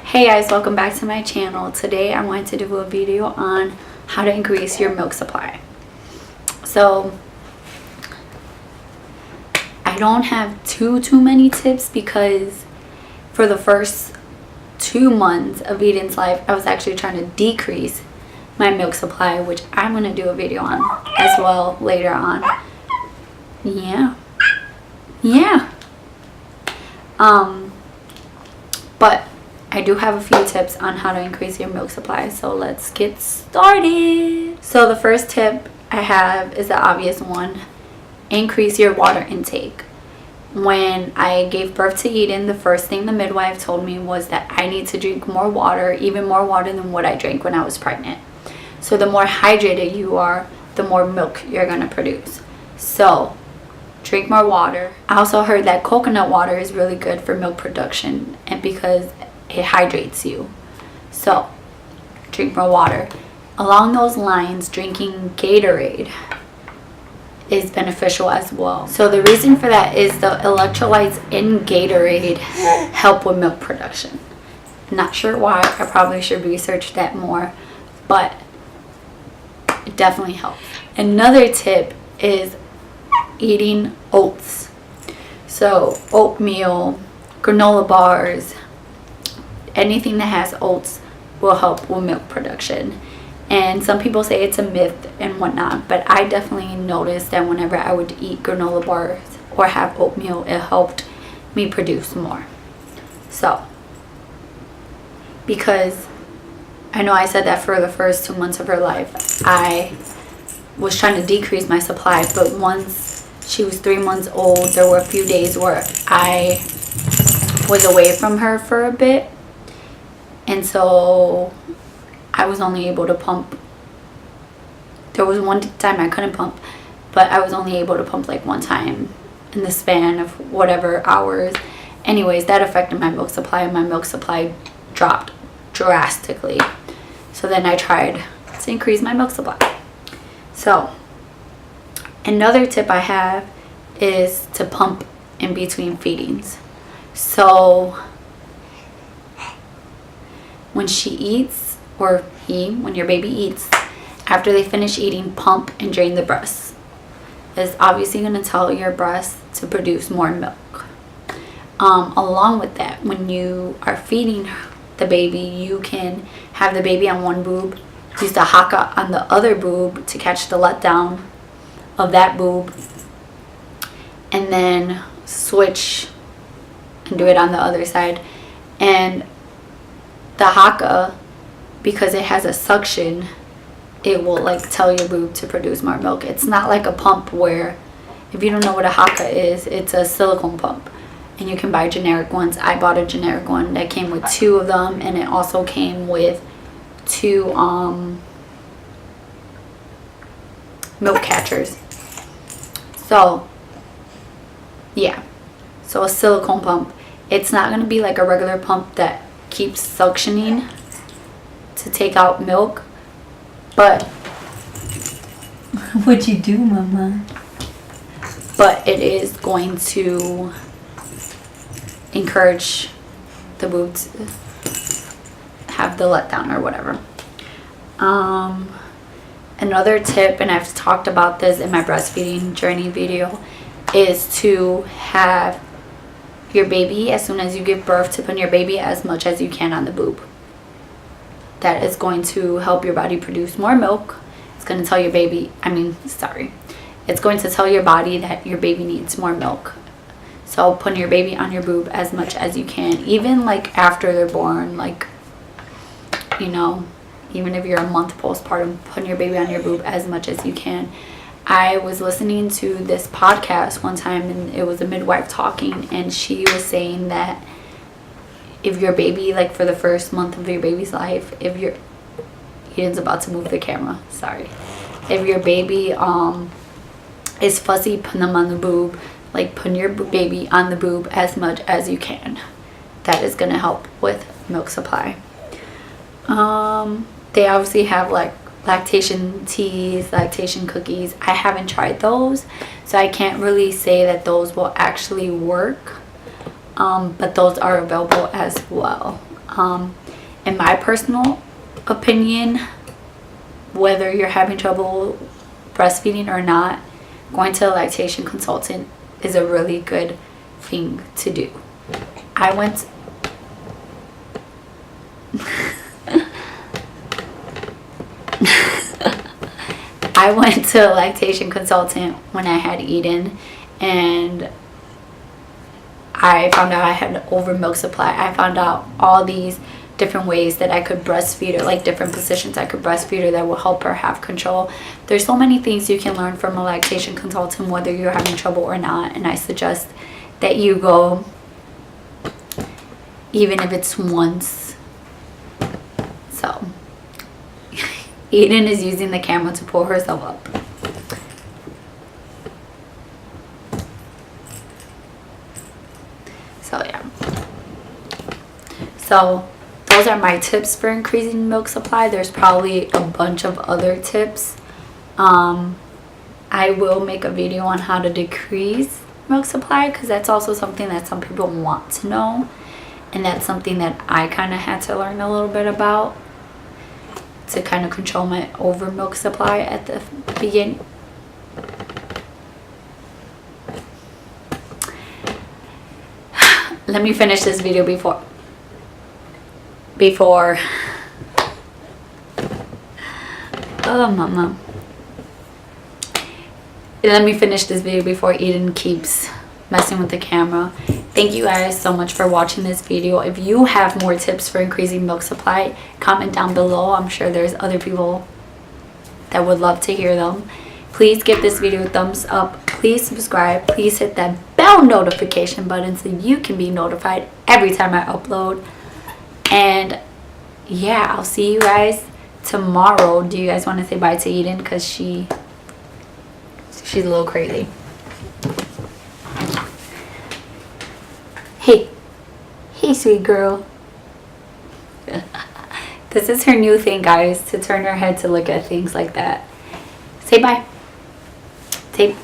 Hey guys, welcome back to my channel. Today I wanted to do a video on how to increase your milk supply. So I don't have too many tips because for the first 2 months of Eden's life I was actually trying to decrease my milk supply, which I'm going to do a video on as well later on. But I do have a few tips on how to increase your milk supply, so let's get started. So the first tip I have is the obvious one: increase your water intake. When I gave birth to Eden, the first thing the midwife told me was that I need to drink more water, even more water than what I drank when I was pregnant. So the more hydrated you are, the more milk you're going to produce. So drink more water. I also heard that coconut water is really good for milk production, and because it hydrates you. So drink more water. Along those lines, drinking Gatorade is beneficial as well. So the reason for that is the electrolytes in Gatorade help with milk production. Not sure why. I probably should research that more, but it definitely helps. Another tip is eating oats. So oatmeal, granola bars, anything that has oats will help with milk production. And some people say it's a myth and whatnot, but I definitely noticed that whenever I would eat granola bars or have oatmeal, it helped me produce more. So because I know I said that for the first 2 months of her life I was trying to decrease my supply, but once she was 3 months old, there were a few days where I was away from her for a bit, and so I was only able to pump. There was one time I couldn't pump, but I was only able to pump like one time in the span of whatever hours. Anyways, that affected my milk supply, and my milk supply dropped drastically. So then I tried to increase my milk supply. So another tip I have is to pump in between feedings. So when she eats, or when your baby eats, after they finish eating, pump and drain the breast. It's obviously going to tell your breast to produce more milk. Along with that, when you are feeding the baby, you can have the baby on one boob, use the haka on the other boob to catch the letdown of that boob, and then switch and do it on the other side. And the haka, because it has a suction, it will like tell your boob to produce more milk. It's not like a pump where, if you don't know what a haka is, it's a silicone pump, and you can buy generic ones. I bought a generic one that came with 2 of them, and it also came with 2 milk catchers. So yeah, so a silicone pump. It's not going to be like a regular pump that keeps suctioning to take out milk, but what'd you do, mama? But it is going to encourage the boob to have the letdown or whatever. Another tip, and I've talked about this in my breastfeeding journey video, is to have your baby, as soon as you give birth, to put your baby as much as you can on the boob. That is going to help your body produce more milk. It's going to tell your baby, it's going to tell your body that your baby needs more milk. So put your baby on your boob as much as you can, even like after they're born, like, you know, even if you're a month postpartum, put your baby on your boob as much as you can. I was listening to this podcast one time, and it was a midwife talking, and she was saying that if your baby, like for the first month of your baby's life, Eden's about to move the camera, sorry. If your baby is fussy, put them on the boob. Like, put your baby on the boob as much as you can. That is going to help with milk supply. They obviously have like lactation teas, lactation cookies. I haven't tried those, so I can't really say that those will actually work, but those are available as well. In my personal opinion, whether you're having trouble breastfeeding or not, going to a lactation consultant is a really good thing to do. I went to a lactation consultant when I had Eden, and I found out I had an over milk supply. I found out all these different ways that I could breastfeed her, like different positions I could breastfeed her that will help her have control. There's so many things you can learn from a lactation consultant, whether you're having trouble or not, and I suggest that you go, even if it's once. So Eden is using the camera to pull herself up. So yeah, so those are my tips for increasing milk supply. There's probably a bunch of other tips. I will make a video on how to decrease milk supply, because that's also something that some people want to know, and that's something that I kind of had to learn a little bit about to kind of control my over milk supply at the beginning. Let me finish this video before oh mama, let me finish this video before Eden keeps messing with the camera. Thank you guys so much for watching this video. If you have more tips for increasing milk supply, comment down below. I'm sure there's other people that would love to hear them. Please give this video a thumbs up. Please subscribe. Please hit that bell notification button so you can be notified every time I upload. And yeah, I'll see you guys tomorrow. Do you guys want to say bye to Eden? Because she's a little crazy. Hey sweet girl. This is her new thing, guys, to turn her head to look at things like that. Say bye. Say,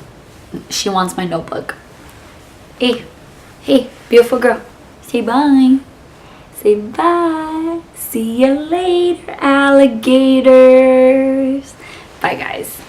she wants my notebook. Hey, beautiful girl. Say bye. Say bye. See you later, alligators. Bye, guys.